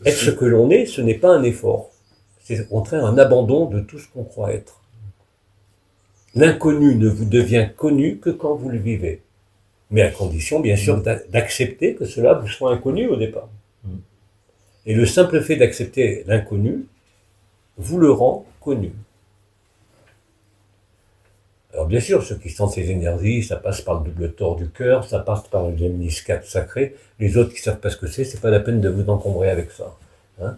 Être ce que l'on est, ce n'est pas un effort. C'est au contraire un abandon de tout ce qu'on croit être. L'inconnu ne vous devient connu que quand vous le vivez. Mais à condition, bien sûr, d'accepter que cela vous soit inconnu au départ. Et le simple fait d'accepter l'inconnu vous le rend connu. Alors bien sûr, ceux qui sentent ces énergies, ça passe par le double tort du cœur, ça passe par le Géminis 4 sacré. Les autres qui savent pas ce que c'est pas la peine de vous encombrer avec ça. Hein.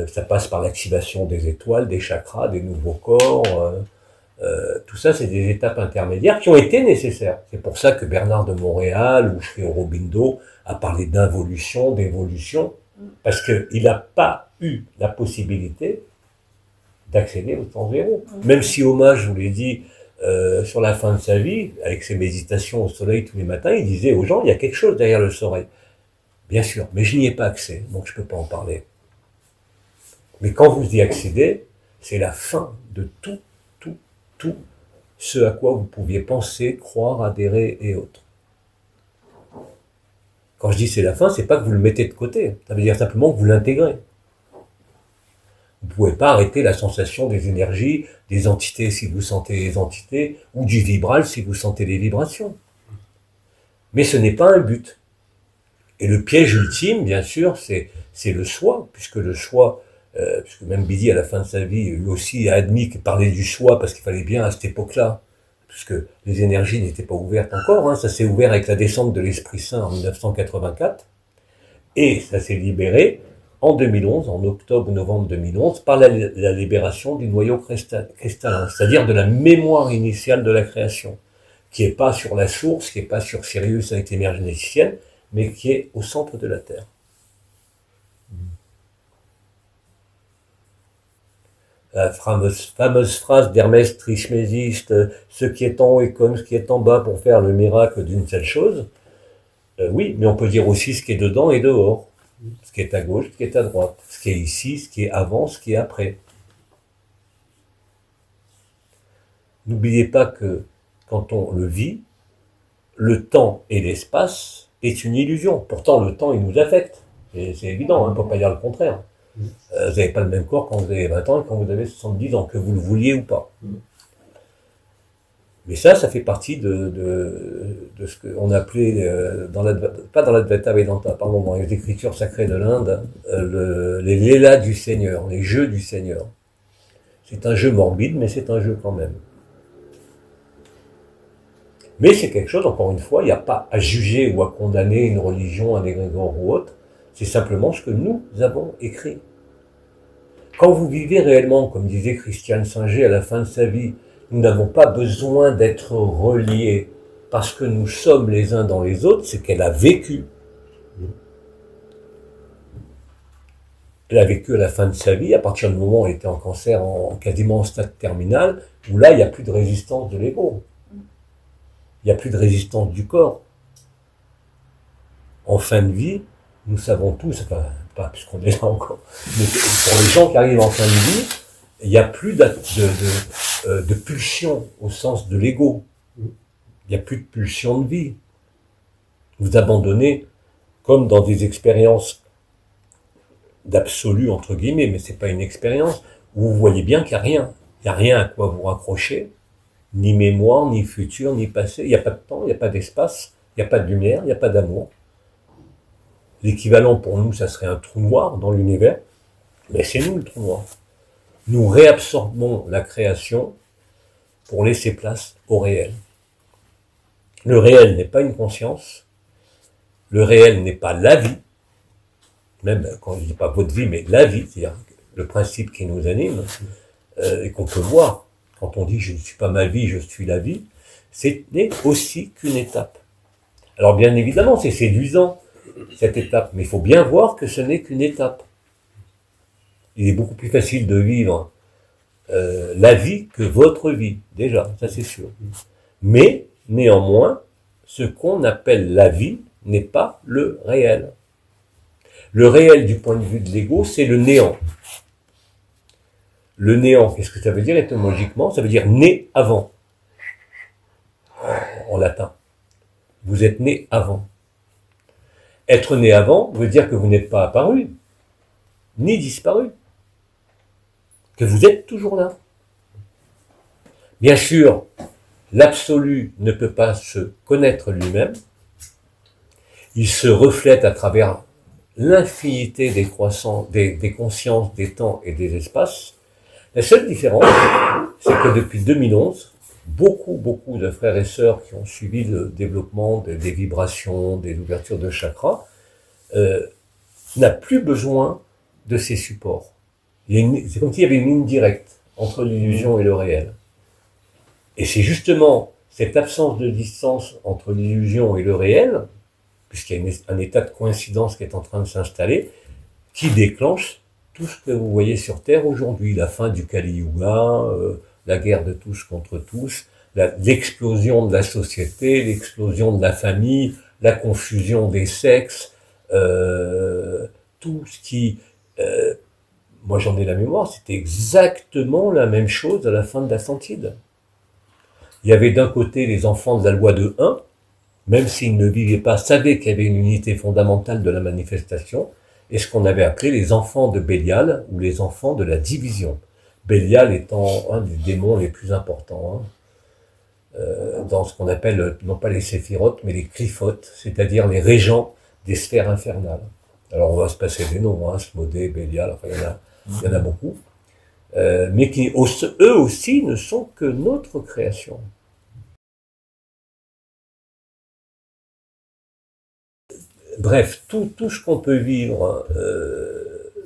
Ça passe par l'activation des étoiles, des chakras, des nouveaux corps. Tout ça, c'est des étapes intermédiaires qui ont été nécessaires. C'est pour ça que Bernard de Montréal ou Sri Aurobindo a parlé d'involution, d'évolution, parce qu'il n'a pas eu la possibilité d'accéder au temps zéro. Même si Hommage, je vous l'ai dit, sur la fin de sa vie, avec ses méditations au soleil tous les matins, il disait aux gens, il y a quelque chose derrière le soleil. Bien sûr, mais je n'y ai pas accès, donc je ne peux pas en parler. Mais quand vous y accédez, c'est la fin de tout ce à quoi vous pouviez penser, croire, adhérer et autres. Quand je dis c'est la fin, c'est pas que vous le mettez de côté, ça veut dire simplement que vous l'intégrez. Vous ne pouvez pas arrêter la sensation des énergies, des entités si vous sentez les entités, ou du vibral si vous sentez les vibrations. Mais ce n'est pas un but. Et le piège ultime, bien sûr, c'est le soi, puisque le soi, puisque même Bidi, à la fin de sa vie, lui aussi a admis qu'il parlait du soi parce qu'il fallait bien à cette époque-là, puisque les énergies n'étaient pas ouvertes encore, hein, ça s'est ouvert avec la descente de l'Esprit Saint en 1984, et ça s'est libéré en 2011, en octobre-novembre 2011, par la libération du noyau cristallin, c'est-à-dire de la mémoire initiale de la création, qui n'est pas sur la source, qui n'est pas sur Sirius avec l'énergie généticienne, mais qui est au centre de la Terre. La fameuse phrase d'Hermès Trismégiste, ce qui est en haut est comme ce qui est en bas pour faire le miracle d'une seule chose. Oui, mais on peut dire aussi ce qui est dedans et dehors. Ce qui est à gauche, ce qui est à droite. Ce qui est ici, ce qui est avant, ce qui est après. N'oubliez pas que quand on le vit, le temps et l'espace est une illusion. Pourtant, le temps, il nous affecte. C'est évident, on ne peut pas dire le contraire. Vous n'avez pas le même corps quand vous avez 20 ans et quand vous avez 70 ans, que vous le vouliez ou pas. Mais ça fait partie de ce qu'on appelait, pas dans l'Advaita Vedanta, pardon, dans les écritures sacrées de l'Inde, les Lélas du Seigneur, les jeux du Seigneur. C'est un jeu morbide, mais c'est un jeu quand même. Mais c'est quelque chose, encore une fois, il n'y a pas à juger ou à condamner une religion, un égrégore ou autre. C'est simplement ce que nous avons écrit. Quand vous vivez réellement, comme disait Christiane Singer à la fin de sa vie, nous n'avons pas besoin d'être reliés parce que nous sommes les uns dans les autres, c'est qu'elle a vécu. Elle a vécu à la fin de sa vie, à partir du moment où elle était en cancer, quasiment en stade terminal, où là, il n'y a plus de résistance de l'ego. Il n'y a plus de résistance du corps. En fin de vie, nous savons tous, enfin, pas puisqu'on est là encore, mais pour les gens qui arrivent en fin de vie, il n'y a plus de pulsion au sens de l'ego. Il n'y a plus de pulsion de vie. Vous abandonnez, comme dans des expériences d'absolu, entre guillemets, mais c'est pas une expérience, où vous voyez bien qu'il n'y a rien. Il n'y a rien à quoi vous raccrocher, ni mémoire, ni futur, ni passé. Il n'y a pas de temps, il n'y a pas d'espace, il n'y a pas de lumière, il n'y a pas d'amour. L'équivalent pour nous, ça serait un trou noir dans l'univers, mais c'est nous le trou noir. Nous réabsorbons la création pour laisser place au réel. Le réel n'est pas une conscience, le réel n'est pas la vie, même quand je ne dis pas votre vie, mais la vie, c'est-à-dire le principe qui nous anime, et qu'on peut voir, quand on dit je ne suis pas ma vie, je suis la vie, ce n'est aussi qu'une étape. Alors bien évidemment, c'est séduisant, cette étape, mais il faut bien voir que ce n'est qu'une étape. Il est beaucoup plus facile de vivre la vie que votre vie, déjà, ça c'est sûr. Mais, néanmoins, ce qu'on appelle la vie n'est pas le réel. Le réel, du point de vue de l'ego, c'est le néant. Le néant, qu'est-ce que ça veut dire étymologiquement? Ça veut dire né avant, en latin. Vous êtes né avant. Être né avant veut dire que vous n'êtes pas apparu. ni disparu, que vous êtes toujours là. Bien sûr, l'absolu ne peut pas se connaître lui-même, il se reflète à travers l'infinité des croissants, des consciences, des temps et des espaces. La seule différence, c'est que depuis 2011, beaucoup de frères et sœurs qui ont suivi le développement des vibrations, des ouvertures de chakras, n'a plus besoin de ces supports. C'est comme s'il y avait une ligne directe entre l'illusion et le réel. Et c'est justement cette absence de distance entre l'illusion et le réel, puisqu'il y a un état de coïncidence qui est en train de s'installer, qui déclenche tout ce que vous voyez sur Terre aujourd'hui. La fin du Kali Yuga, la guerre de tous contre tous, l'explosion de la société, l'explosion de la famille, la confusion des sexes, tout ce qui... moi j'en ai la mémoire, c'était exactement la même chose à la fin de l'Atlantide. Il y avait d'un côté les enfants de la loi de 1, même s'ils ne vivaient pas, savaient qu'il y avait une unité fondamentale de la manifestation, et ce qu'on avait appelé les enfants de Bélial, ou les enfants de la division. Bélial étant un des démons les plus importants, dans ce qu'on appelle, non pas les séphirotes, mais les cryphotes, c'est-à-dire les régents des sphères infernales. Alors on va se passer des noms, Asmodée, Bélial, enfin il y en a beaucoup, mais qui eux aussi ne sont que notre création. Bref, tout ce qu'on peut vivre,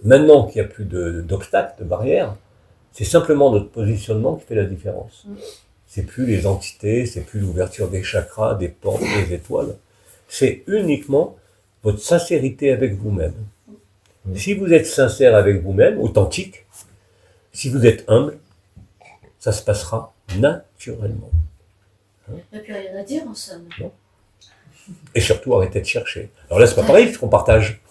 maintenant qu'il n'y a plus d'obstacles, de barrières, c'est simplement notre positionnement qui fait la différence. C'est plus les entités, c'est plus l'ouverture des chakras, des portes, des étoiles. C'est uniquement votre sincérité avec vous-même. Si vous êtes sincère avec vous-même, authentique, si vous êtes humble, ça se passera naturellement. Il n'y a plus rien à dire en somme. Non. Et surtout, arrêtez de chercher. Alors là, c'est pas pareil, ce qu'on partage.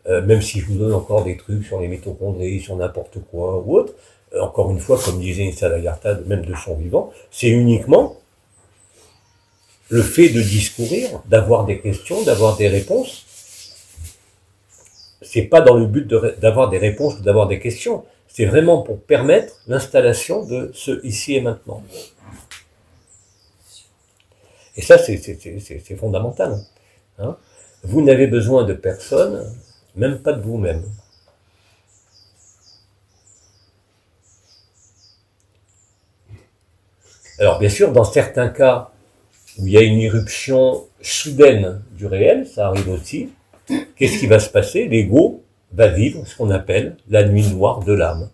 Même si je vous donne encore des trucs sur les mitochondries, sur n'importe quoi ou autre, encore une fois, comme disait Issa Lagarta, même de son vivant, c'est uniquement le fait de discourir, d'avoir des questions, d'avoir des réponses. C'est pas dans le but d'avoir des réponses ou d'avoir des questions. C'est vraiment pour permettre l'installation de ce ici et maintenant. Et ça, c'est fondamental. Vous n'avez besoin de personne, même pas de vous-même. Alors, bien sûr, dans certains cas où il y a une irruption soudaine du réel, ça arrive aussi, qu'est-ce qui va se passer? L'ego va vivre ce qu'on appelle la nuit noire de l'âme.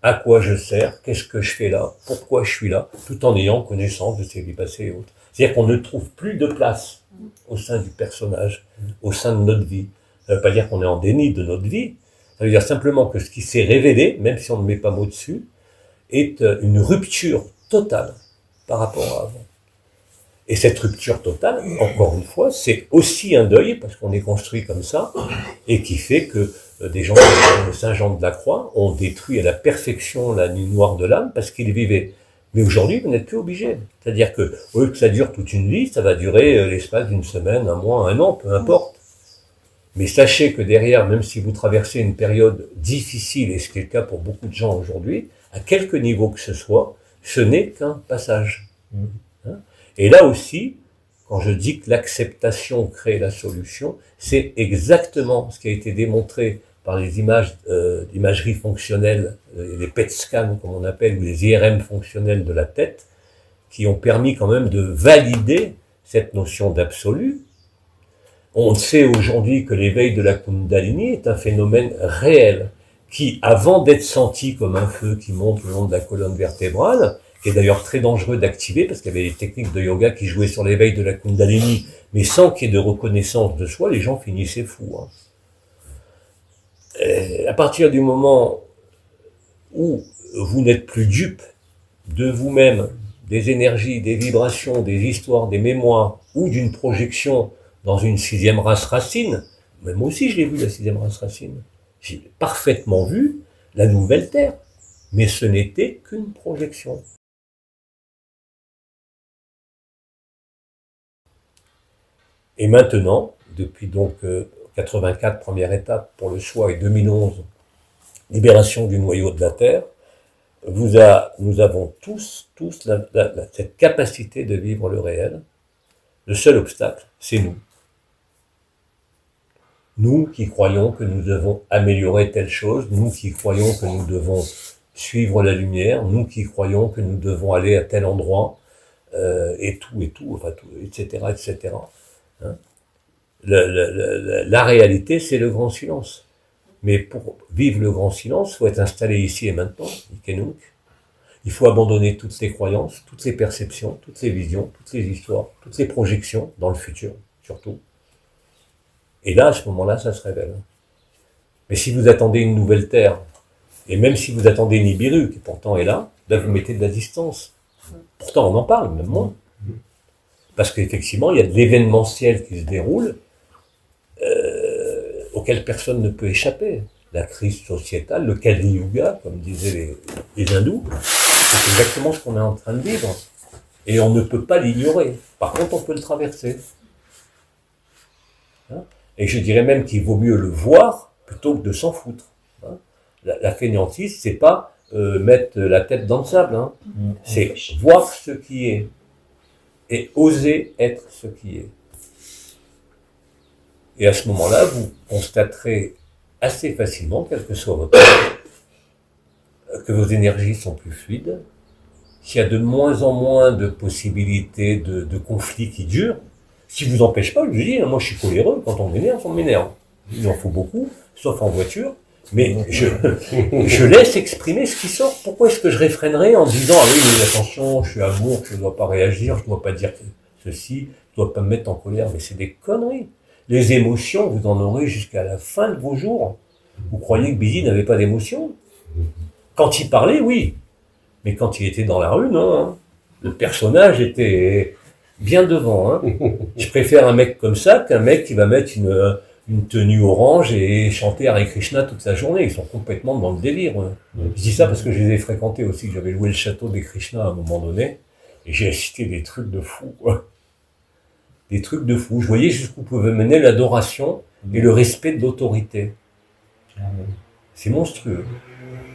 À quoi je sers? Qu'est-ce que je fais là? Pourquoi je suis là? Tout en ayant connaissance de ses vies passées et autres. C'est-à-dire qu'on ne trouve plus de place au sein du personnage, au sein de notre vie. Ça ne veut pas dire qu'on est en déni de notre vie. Ça veut dire simplement que ce qui s'est révélé, même si on ne met pas mot dessus, est une rupture totale par rapport à avant. Et cette rupture totale, encore une fois, c'est aussi un deuil, parce qu'on est construit comme ça, et qui fait que des gens comme Saint Jean de la Croix ont détruit à la perfection la nuit noire de l'âme parce qu'ils vivaient. Mais aujourd'hui, vous n'êtes plus obligé. C'est-à-dire que, au lieu que ça dure toute une vie, ça va durer l'espace d'une semaine, un mois, un an, peu importe. Mais sachez que derrière, même si vous traversez une période difficile, et ce qui est le cas pour beaucoup de gens aujourd'hui, à quelque niveau que ce soit, ce n'est qu'un passage. Et là aussi, quand je dis que l'acceptation crée la solution, c'est exactement ce qui a été démontré par les images d'imagerie fonctionnelle, les PET scans comme on appelle, ou les IRM fonctionnels de la tête, qui ont permis quand même de valider cette notion d'absolu. On sait aujourd'hui que l'éveil de la Kundalini est un phénomène réel, qui, avant d'être senti comme un feu qui monte le long de la colonne vertébrale, qui est d'ailleurs très dangereux d'activer, parce qu'il y avait des techniques de yoga qui jouaient sur l'éveil de la Kundalini, mais sans qu'il y ait de reconnaissance de soi, les gens finissaient fous. À partir du moment où vous n'êtes plus dupe de vous-même, des énergies, des vibrations, des histoires, des mémoires, ou d'une projection dans une sixième race racine, mais moi aussi je l'ai vu la sixième race racine, j'ai parfaitement vu la nouvelle Terre, mais ce n'était qu'une projection. Et maintenant, depuis donc 84, première étape pour le choix, et 2011, libération du noyau de la Terre, nous avons tous cette capacité de vivre le réel. Le seul obstacle, c'est nous. Nous qui croyons que nous devons améliorer telle chose, nous qui croyons que nous devons suivre la lumière, nous qui croyons que nous devons aller à tel endroit, et tout, etc., etc. Hein. La réalité, c'est le grand silence. Mais pour vivre le grand silence, il faut être installé ici et maintenant, Ikenunk. Il faut abandonner toutes les croyances, toutes les perceptions, toutes les visions, toutes les histoires, toutes les projections dans le futur, surtout. Et là, à ce moment-là, ça se révèle. Mais si vous attendez une nouvelle Terre, et même si vous attendez Nibiru, qui pourtant est là vous mettez de la distance. Pourtant, on en parle, même moi. Parce qu'effectivement, il y a de l'événementiel qui se déroule, auquel personne ne peut échapper. La crise sociétale, le Kali Yuga, comme disaient les hindous, c'est exactement ce qu'on est en train de vivre. Et on ne peut pas l'ignorer. Par contre, on peut le traverser. Hein? Et je dirais même qu'il vaut mieux le voir plutôt que de s'en foutre. Hein? La fainéantise, c'est pas mettre la tête dans le sable. Hein? C'est voir ce qui est et oser être ce qui est. Et à ce moment-là, vous constaterez assez facilement, quel que soit votre âge, que vos énergies sont plus fluides, qu'il y a de moins en moins de possibilités de conflits qui durent, ce qui vous empêche pas, je vous dis, moi je suis coléreux, quand on m'énerve. Il en faut beaucoup, sauf en voiture, mais je laisse exprimer ce qui sort. Pourquoi est-ce que je réfrénerais en disant, ah oui, mais attention, je suis amour, je ne dois pas réagir, je ne dois pas dire ceci, je ne dois pas me mettre en colère, mais c'est des conneries. Les émotions, vous en aurez jusqu'à la fin de vos jours. Vous croyez que Billy n'avait pas d'émotions? Quand il parlait, oui. Mais quand il était dans la rue, non. Hein. Le personnage était bien devant. Hein. Je préfère un mec comme ça qu'un mec qui va mettre une tenue orange et chanter Hare Krishna toute sa journée. Ils sont complètement dans le délire. Hein. Je dis ça parce que je les ai fréquentés aussi. J'avais loué le château des Krishna à un moment donné. Et j'ai assisté des trucs de fou. Quoi. Des trucs de fou. Je voyais jusqu'où pouvait mener l'adoration et le respect de l'autorité. C'est monstrueux.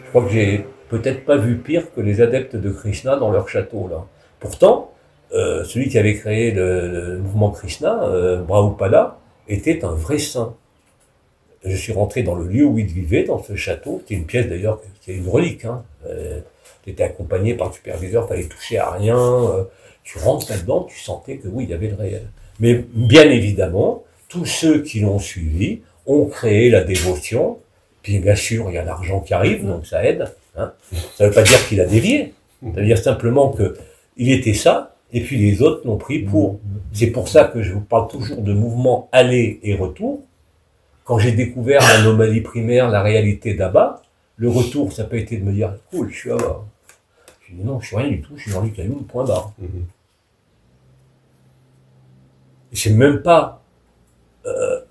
Je crois que j'ai peut-être pas vu pire que les adeptes de Krishna dans leur château, là. Pourtant, celui qui avait créé le mouvement Krishna, Prabhupada, était un vrai saint. Je suis rentré dans le lieu où il vivait, dans ce château. C'était une pièce d'ailleurs, c'était une relique. Hein. Tu étais accompagné par le superviseur, fallait toucher à rien. Tu rentres là-dedans, tu sentais que oui, il y avait le réel. Mais bien évidemment, tous ceux qui l'ont suivi ont créé la dévotion. Puis bien sûr, il y a l'argent qui arrive, donc ça aide. Hein. Ça ne veut pas dire qu'il a dévié. Ça veut dire simplement que il était ça, et puis les autres l'ont pris pour. C'est pour ça que je vous parle toujours de mouvement aller et retour. Quand j'ai découvert l'anomalie primaire, la réalité d'Abba, le retour, ça peut être de me dire, cool, je suis Abba. Je dis non, je suis rien du tout, je suis Jean-Luc Ayoun, point barre. C'est même pas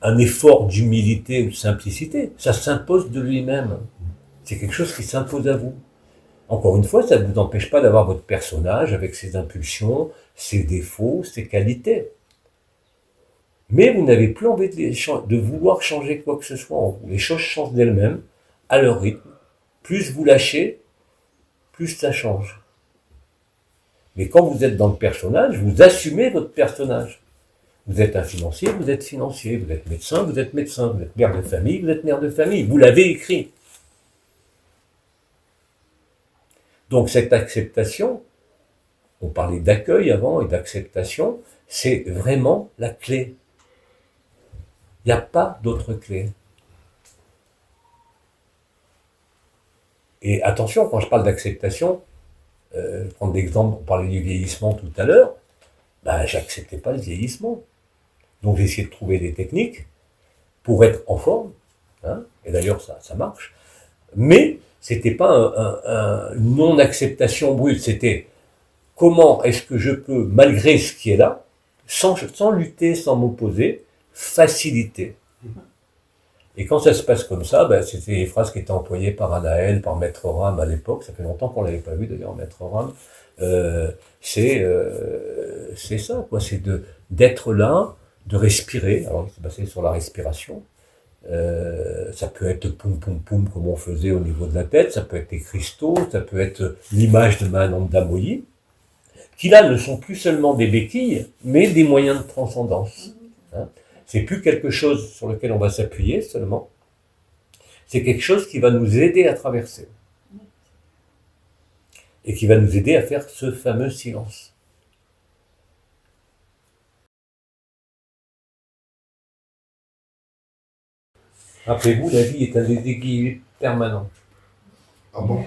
un effort d'humilité ou de simplicité, ça s'impose de lui-même. C'est quelque chose qui s'impose à vous. Encore une fois, ça ne vous empêche pas d'avoir votre personnage avec ses impulsions, ses défauts, ses qualités. Mais vous n'avez plus envie de vouloir changer quoi que ce soit en vous. Les choses changent d'elles-mêmes, à leur rythme. Plus vous lâchez, plus ça change. Mais quand vous êtes dans le personnage, vous assumez votre personnage. Vous êtes un financier, vous êtes financier. Vous êtes médecin, vous êtes médecin. Vous êtes mère de famille, vous êtes mère de famille. Vous l'avez écrit. Donc cette acceptation, on parlait d'accueil avant et d'acceptation, c'est vraiment la clé. Il n'y a pas d'autre clé. Et attention, quand je parle d'acceptation, je vais prendre l'exemple, on parlait du vieillissement tout à l'heure, ben, j'acceptais pas le vieillissement. Donc j'ai essayé de trouver des techniques pour être en forme, hein, et d'ailleurs ça marche, mais c'était pas une non-acceptation brute, c'était comment est-ce que je peux, malgré ce qui est là, sans lutter, sans m'opposer, faciliter. Et quand ça se passe comme ça, ben, c'était les phrases qui étaient employées par Anaël, par Maître Ram à l'époque, ça fait longtemps qu'on l'avait pas vu d'ailleurs, Maître Ram, c'est ça, quoi, c'est d'être là, de respirer, alors c'est basé sur la respiration, Ça peut être poum poum poum comme on faisait au niveau de la tête, ça peut être des cristaux, ça peut être l'image de Mahananda Moyi, qui là ne sont plus seulement des béquilles, mais des moyens de transcendance. Hein. C'est plus quelque chose sur lequel on va s'appuyer seulement, c'est quelque chose qui va nous aider à traverser. Et qui va nous aider à faire ce fameux silence. Rappelez-vous, la vie est un déséquilibre permanent. Ah bon?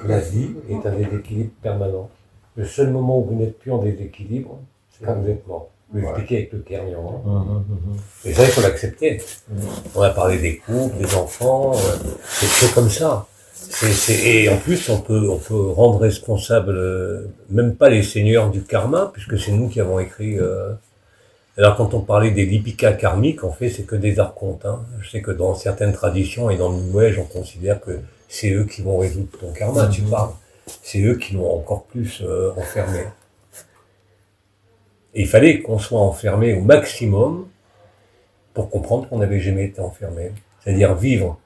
La vie est un déséquilibre permanent. Le seul moment où vous n'êtes plus en déséquilibre, c'est quand vous êtes mort. Vous l'expliquez avec le Kernion. Hein. Et ça, il faut l'accepter. On a parlé des couples, des enfants, c'est comme ça. Et en plus, on peut rendre responsable, même pas les seigneurs du karma, puisque c'est nous qui avons écrit. Alors, quand on parlait des lipikas karmiques, en fait, c'est que des archontes. Hein. Je sais que dans certaines traditions et dans le New Age, on considère que c'est eux qui vont résoudre ton karma, tu parles. C'est eux qui l'ont encore plus enfermé. Et il fallait qu'on soit enfermé au maximum pour comprendre qu'on n'avait jamais été enfermé. C'est-à-dire vivre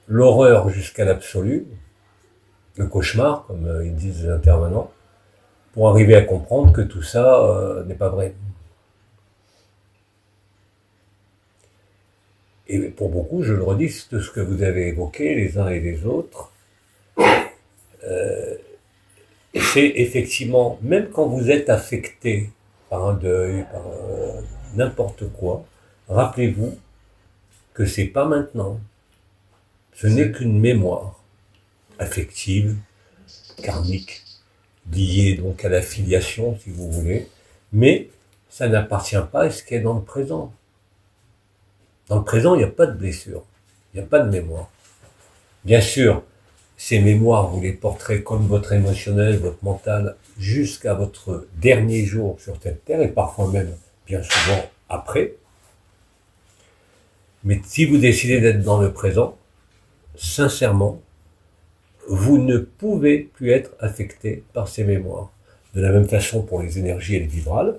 l'horreur jusqu'à l'absolu, le cauchemar, comme ils disent les intervenants, pour arriver à comprendre que tout ça n'est pas vrai. Et pour beaucoup, je le redis, de ce que vous avez évoqué, les uns et les autres, c'est effectivement, même quand vous êtes affecté par un deuil, par n'importe quoi, rappelez-vous que c'est pas maintenant. Ce n'est qu'une mémoire affective, karmique, liée donc à la filiation, si vous voulez, mais ça n'appartient pas à ce qui est dans le présent. Dans le présent, il n'y a pas de blessure, il n'y a pas de mémoire. Bien sûr, ces mémoires, vous les porterez comme votre émotionnel, votre mental, jusqu'à votre dernier jour sur cette terre, et parfois même, bien souvent, après. Mais si vous décidez d'être dans le présent, sincèrement, vous ne pouvez plus être affecté par ces mémoires. De la même façon pour les énergies et le vibral,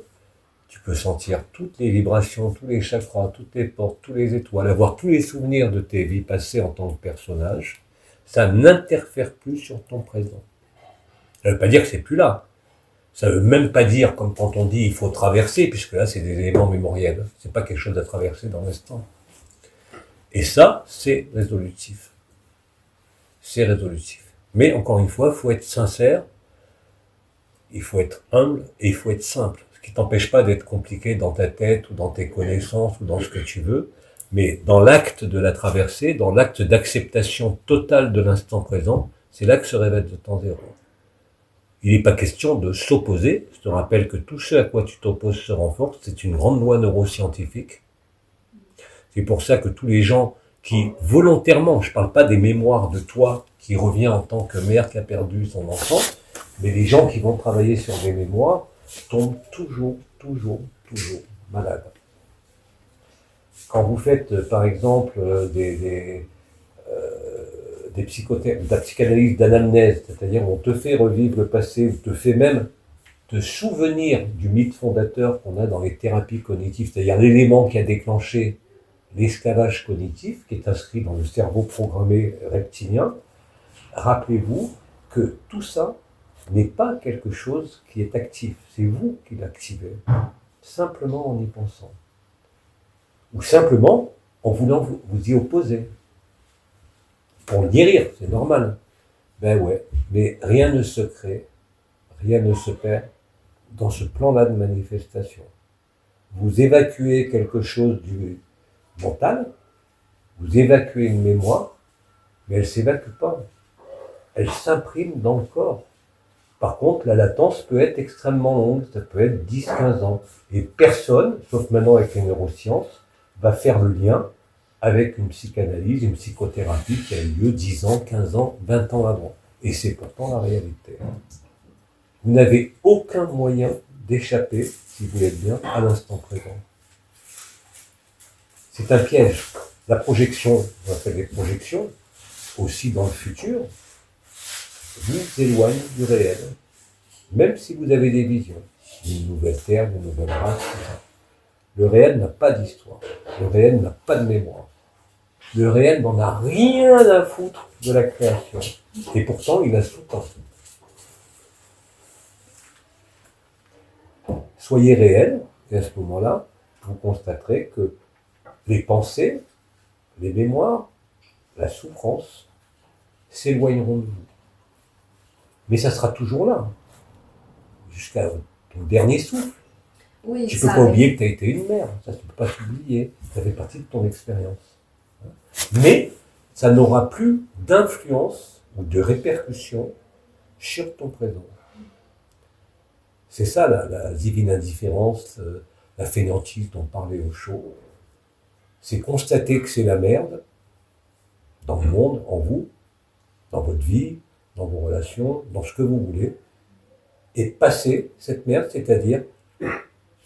tu peux sentir toutes les vibrations, tous les chakras, toutes les portes, tous les étoiles, avoir tous les souvenirs de tes vies passées en tant que personnage, ça n'interfère plus sur ton présent. Ça ne veut pas dire que c'est plus là. Ça ne veut même pas dire, comme quand on dit il faut traverser, puisque là c'est des éléments mémoriels. C'est pas quelque chose à traverser dans l'instant. Et ça, c'est résolutif. C'est résolutif. Mais encore une fois, il faut être sincère, il faut être humble et il faut être simple. Ce qui t'empêche pas d'être compliqué dans ta tête ou dans tes connaissances ou dans ce que tu veux, mais dans l'acte de la traversée, dans l'acte d'acceptation totale de l'instant présent, c'est là que se révèle le temps zéro. Il n'est pas question de s'opposer. Je te rappelle que tout ce à quoi tu t'opposes se renforce. C'est une grande loi neuroscientifique. C'est pour ça que tous les gens qui, volontairement, je ne parle pas des mémoires de toi qui revient en tant que mère qui a perdu son enfant, mais les gens qui vont travailler sur des mémoires tombent toujours malades. Quand vous faites, par exemple, de la psychanalyse d'anamnèse, c'est-à-dire on te fait revivre le passé, on te fait même te souvenir du mythe fondateur qu'on a dans les thérapies cognitives, c'est-à-dire l'élément qui a déclenché l'esclavage cognitif, qui est inscrit dans le cerveau programmé reptilien, rappelez-vous que tout ça n'est pas quelque chose qui est actif, c'est vous qui l'activez, simplement en y pensant. Ou simplement en voulant vous y opposer. Pour le guérir, c'est normal. Ben ouais, mais rien ne se crée, rien ne se perd dans ce plan-là de manifestation. Vous évacuez quelque chose du mental, vous évacuez une mémoire, mais elle ne s'évacue pas. Elle s'imprime dans le corps. Par contre, la latence peut être extrêmement longue, ça peut être 10-15 ans. Et personne, sauf maintenant avec les neurosciences, va faire le lien avec une psychanalyse, une psychothérapie qui a eu lieu 10 ans, 15 ans, 20 ans avant. Et c'est pourtant la réalité. Vous n'avez aucun moyen d'échapper, si vous êtes bien, à l'instant présent. C'est un piège. La projection, on appelle les projections, aussi dans le futur, vous éloigne du réel. Même si vous avez des visions, d'une nouvelle terre, d'une nouvelle race, le réel n'a pas d'histoire. Le réel n'a pas de mémoire. Le réel n'en a rien à foutre de la création. Et pourtant, il a sous-tendu. Soyez réel, et à ce moment-là, vous constaterez que les pensées, les mémoires, la souffrance s'éloigneront de vous. Mais ça sera toujours là, jusqu'à ton dernier souffle. Oui, Tu ne peux pas oublier que tu as été une mère, ça ne peut pas s'oublier, ça fait partie de ton expérience. Mais ça n'aura plus d'influence ou de répercussion sur ton présent. C'est ça la divine indifférence, la fainéantise dont parlait Osho. C'est constater que c'est la merde dans le monde, en vous, dans votre vie, dans vos relations, dans ce que vous voulez, et passer cette merde, c'est-à-dire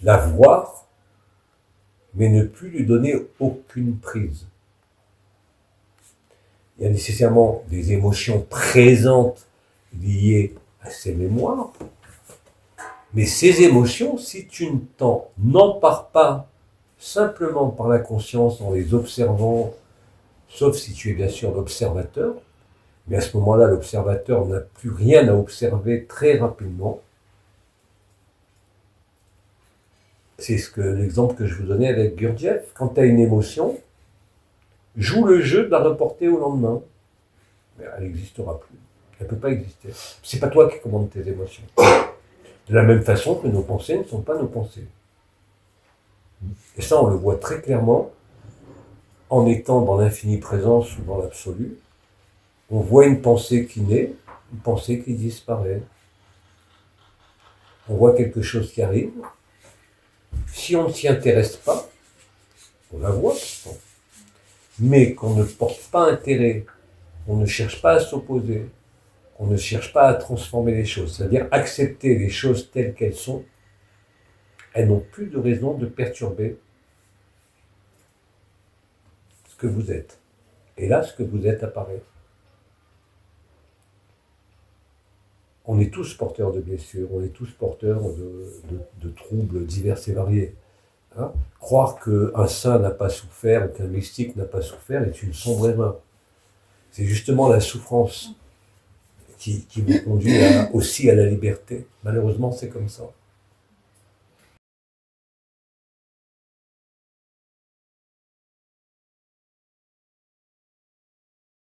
la voir, mais ne plus lui donner aucune prise. Il y a nécessairement des émotions présentes liées à ces mémoires, mais ces émotions, si tu ne t'en empares pas simplement par la conscience en les observant, sauf si tu es bien sûr l'observateur, mais à ce moment-là, l'observateur n'a plus rien à observer très rapidement. C'est l'exemple que je vous donnais avec Gurdjieff. Quand tu as une émotion, joue le jeu de la reporter au lendemain. Mais elle n'existera plus. Elle ne peut pas exister. C'est pas toi qui commandes tes émotions. De la même façon que nos pensées ne sont pas nos pensées. Et ça, on le voit très clairement en étant dans l'infini présence ou dans l'absolu. On voit une pensée qui naît, une pensée qui disparaît. On voit quelque chose qui arrive. Si on ne s'y intéresse pas, on la voit pourtant. Mais qu'on ne porte pas intérêt, on ne cherche pas à s'opposer, on ne cherche pas à transformer les choses, c'est-à-dire accepter les choses telles qu'elles sont, elles n'ont plus de raison de perturber ce que vous êtes. Et là, ce que vous êtes apparaît. On est tous porteurs de blessures, on est tous porteurs de troubles divers et variés. Hein? Croire qu'un saint n'a pas souffert ou qu'un mystique n'a pas souffert est une sombre erreur. C'est justement la souffrance qui vous conduit aussi à la liberté. Malheureusement, c'est comme ça.